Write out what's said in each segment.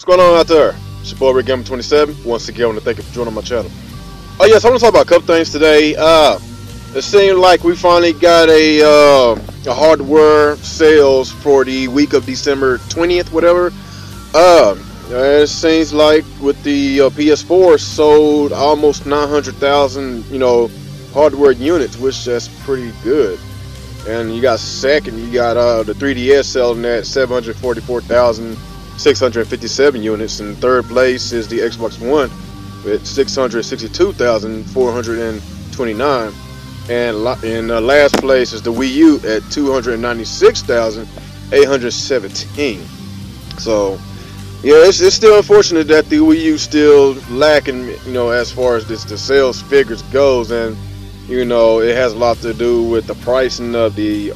going on out there? It's your boy Rick Gamer 27. Once again, I want to thank you for joining my channel. Oh yes, I want to talk about a couple things today. It seems like we finally got a hardware sales for the week of December 20th, whatever. It seems like with the PS4 sold almost 900,000, hardware units, which that's pretty good. And you got second, you got the 3DS selling at 744,657 units, and third place is the Xbox One with 662,429, and in last place is the Wii U at 296,817. So yeah, it's still unfortunate that the Wii U still lacking, as far as the sales figures goes, and it has a lot to do with the pricing of the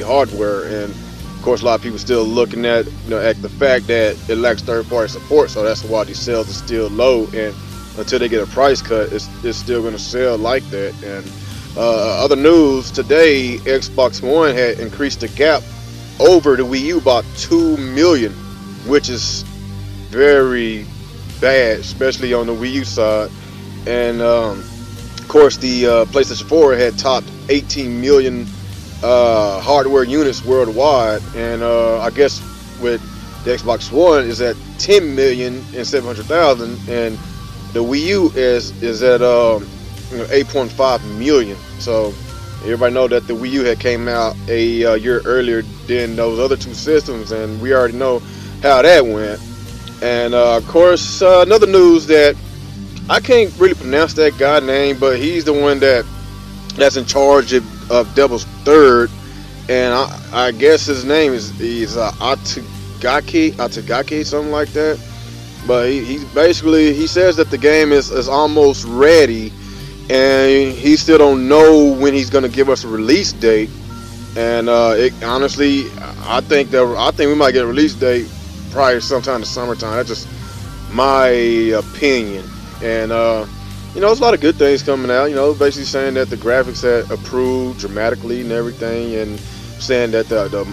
hardware, and of course a lot of people still looking at at the fact that it lacks third-party support, so that's why these sales are still low, and until they get a price cut, it's still going to sell like that. And other news today, Xbox One had increased the gap over the Wii U about 2 million, which is very bad, especially on the Wii U side. And of course, the PlayStation 4 had topped 18 million hardware units worldwide, and I guess with the Xbox One is at 10,700,000, and the Wii U is at 8.5 million. So everybody know that the Wii U had came out a year earlier than those other two systems, and we already know how that went. And of course, another news that I can't really pronounce that guy name, but he's the one that's in charge of Devil's Third, and I guess his name is Atagaki, something like that. But he says that the game is almost ready, and he still don't know when he's gonna give us a release date. And honestly, I think we might get a release date probably sometime in the summertime. That's just my opinion. And there's a lot of good things coming out. Basically saying that the graphics had improved dramatically and everything, and saying that the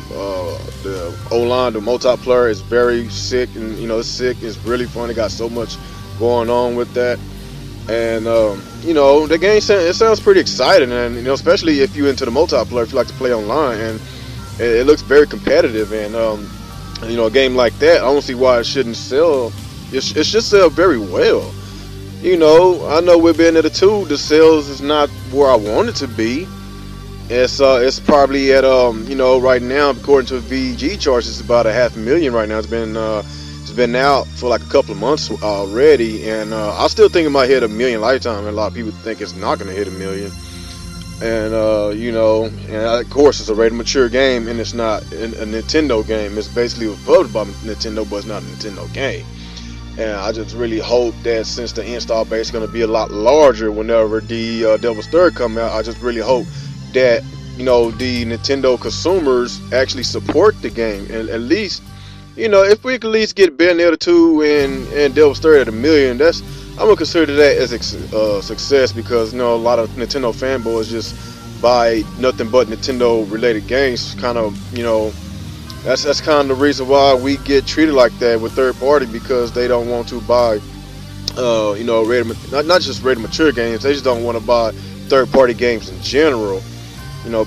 online, the multiplayer is very sick, and it's sick. It's really fun. It got so much going on with that, and the game it sounds pretty exciting, and especially if you're into the multiplayer, if you like to play online, and it looks very competitive, and a game like that, I don't see why it shouldn't sell. It should sell very well. I know with Bayonetta 2, the sales is not where I want it to be. It's probably at right now, according to VG charts, it's about 500,000 right now. It's been out for like a couple of months already, and I still think it might hit 1 million lifetime. And a lot of people think it's not going to hit 1 million. And and of course it's a rated mature game, and it's not a Nintendo game. It's basically published by Nintendo, but it's not a Nintendo game. And I just really hope that since the install base is going to be a lot larger whenever the Devil's Third come out, I just really hope that the Nintendo consumers actually support the game, and at least if we could at least get Bayonetta 2 and Devil's Third at 1 million, I'm gonna consider that as a success, because a lot of Nintendo fanboys just buy nothing but Nintendo related games. Kind of that's kind of the reason why we get treated like that with third party, because they don't want to buy not just rated mature games, they just don't want to buy third party games in general.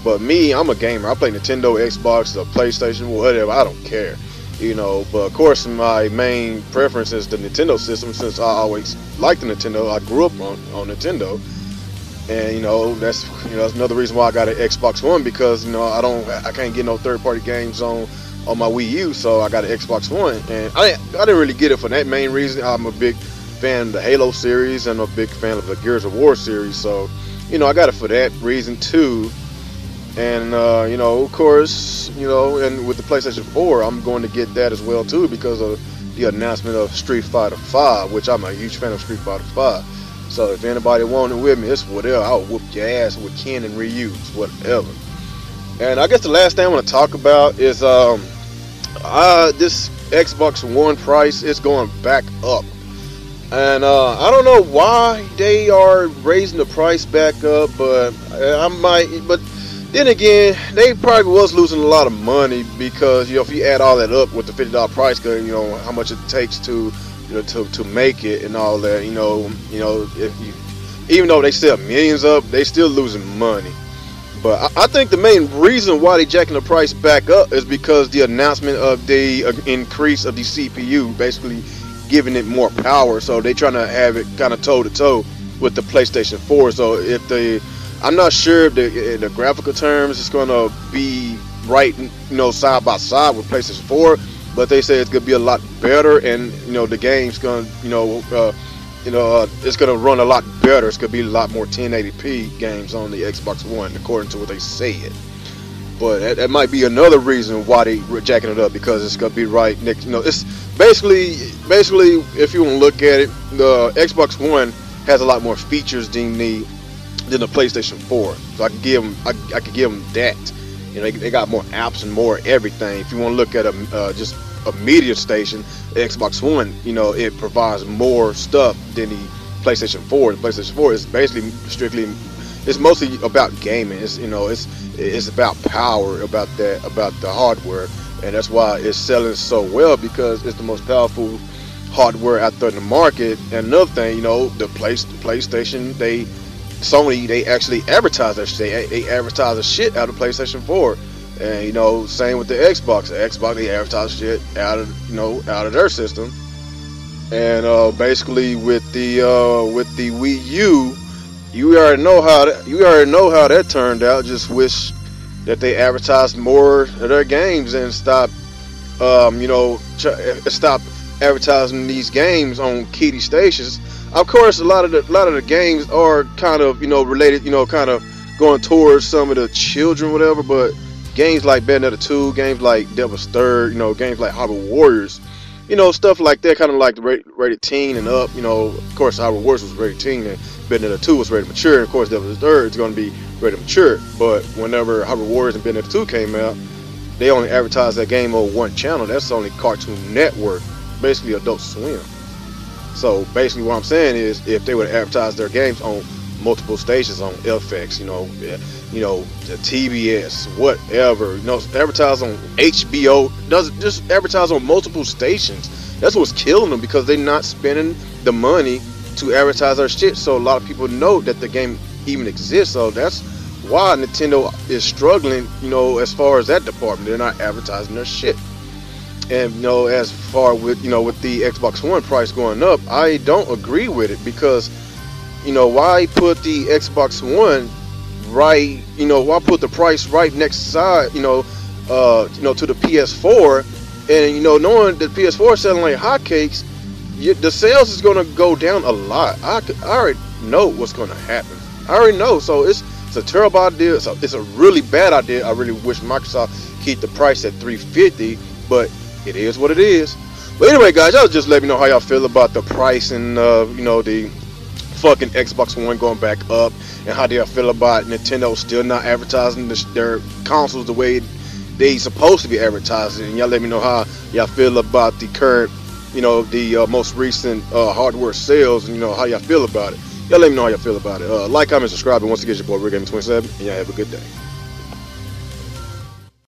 But me, I'm a gamer. I play Nintendo, Xbox, the PlayStation, whatever. I don't care. But of course my main preference is the Nintendo system, since I always liked the Nintendo. I grew up on Nintendo, and that's another reason why I got an Xbox One, because I can't get no third-party games on my Wii U, so I got an Xbox One, and I didn't really get it for that main reason. I'm a big fan of the Halo series, and I'm a big fan of the Gears of War series, so I got it for that reason too. And of course, and with the PlayStation 4, I'm going to get that as well too, because of the announcement of Street Fighter 5, which I'm a huge fan of Street Fighter 5. So if anybody wanted with me, it's whatever. I'll whoop your ass with Ken and Ryu, whatever. And I guess the last thing I want to talk about is this Xbox One price is going back up. And I don't know why they are raising the price back up, but Then again, they probably was losing a lot of money because if you add all that up with the $50 price, cause how much it takes to to make it and all that, if you even though they sell millions of, they still losing money. But I think the main reason why they jacking the price back up is because the announcement of the increase of the CPU, basically giving it more power. So they trying to have it kind of toe to toe with the PlayStation 4. So I'm not sure if the graphical terms is going to be right, side by side with PlayStation 4, but they say it's going to be a lot better, and the game's going to, it's going to run a lot better. It's going to be a lot more 1080p games on the Xbox One, according to what they said. But that might be another reason why they were jacking it up, because it's going to be right next. It's basically, if you want to look at it, the Xbox One has a lot more features than the PlayStation 4. So I could give them that. They got more apps and more everything. If you want to look at just a media station, the Xbox One, it provides more stuff than the PlayStation 4. The PlayStation 4 is basically it's mostly about gaming. It's about power, about the hardware, and that's why it's selling so well, because it's the most powerful hardware out there in the market. And another thing, the PlayStation, Sony, they actually advertise that shit. They advertise the shit out of PlayStation 4. And same with the Xbox. The Xbox, they advertise shit out of their system. And basically with the Wii U, you already know how that turned out. Just wish that they advertised more of their games and stop advertising these games on kiddie stations. Of course, a lot of the games are kind of related, kind of going towards some of the children, whatever. But games like Bayonetta 2, games like Devil's Third, games like Hyrule Warriors, stuff like that, kind of like rated teen and up. Of course, Hyrule Warriors was rated teen, and Bayonetta 2 was rated mature. And of course, Devil's Third is going to be rated mature. But whenever Hyrule Warriors and Bayonetta 2 came out, they only advertised that game on one channel. That's only Cartoon Network, basically Adult Swim. So basically what I'm saying is, if they would advertise their games on multiple stations, on FX, the TBS, whatever, advertise on HBO, just advertise on multiple stations. That's what's killing them, because they're not spending the money to advertise their shit. So a lot of people know that the game even exists. So that's why Nintendo is struggling, as far as that department. They're not advertising their shit. And as far with with the Xbox One price going up, I don't agree with it, because why put the Xbox One right, why put the price right next side, to the PS4, and knowing that PS4 is selling like hotcakes, the sales is going to go down a lot. I already know what's going to happen. I already know. So it's a terrible idea. It's a really bad idea. I really wish Microsoft keep the price at $350, but it is what it is. But anyway, guys, y'all just let me know how y'all feel about the price and the fucking Xbox One going back up, and how do y'all feel about Nintendo still not advertising their consoles the way they supposed to be advertising. And y'all let me know how y'all feel about the current, the most recent hardware sales, and how y'all feel about it. Y'all let me know how y'all feel about it. Like, comment, subscribe, and once again, it's your boy Rick Gaming 27, and y'all have a good day.